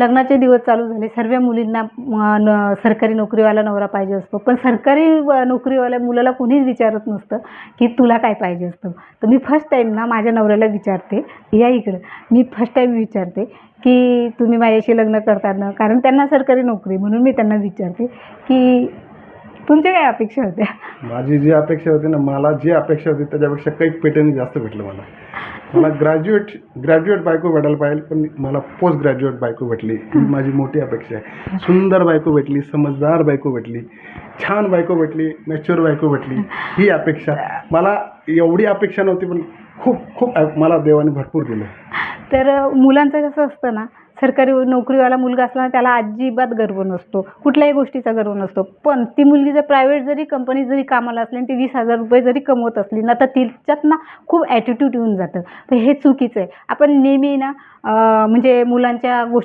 लग्नाचे दिवस चालू झाले. सर्व मुलींना सरकारी नोकरीवाला नवरा पाहिजे असतो, पण सरकारी नोकरीवाल्या मुलाला कोणीच विचारत नसतं की तुला काय पाहिजे असतं. तर मी फर्स्ट टाईम ना माझ्या नवऱ्याला विचारते, या इकडं, मी फर्स्ट टाईम विचारते की तुम्ही माझ्याशी लग्न करताना, कारण त्यांना सरकारी नोकरी, म्हणून मी त्यांना विचारते की तुमच्या काय अपेक्षा होत्या? माझी जी अपेक्षा होती ना, मला जी अपेक्षा होती त्याच्यापेक्षा काही पेटेने जास्त भेटलं मला ग्रॅज्युएट बायको भेटायला पाहिजे, पण मला पोस्ट ग्रॅज्युएट बायको भेटली ही माझी मोठी अपेक्षा आहे. सुंदर बायको भेटली, समजदार बायको भेटली, छान बायको भेटली, मॅच्युअर बायको भेटली, ही अपेक्षा. मला एवढी अपेक्षा नव्हती, पण खूप मला देवाने भरपूर दिलं. तर मुलांचं कसं असतं ना, सरकारी नोकरीवाला मुलगा असला ना त्याला अजिबात गर्व नसतो, कुठल्याही गोष्टीचा गर्व नसतो. पण ती मुलगी जर प्रायव्हेट जरी कंपनीत जरी कामाला असली आणि ती 20,000 रुपये जरी कमवत असली ना, तर तिच्यात ना खूप ॲटिट्यूड येऊन जातं. तर हे चुकीचं आहे. आपण नेहमी ना म्हणजे मुलांच्या गोष्टी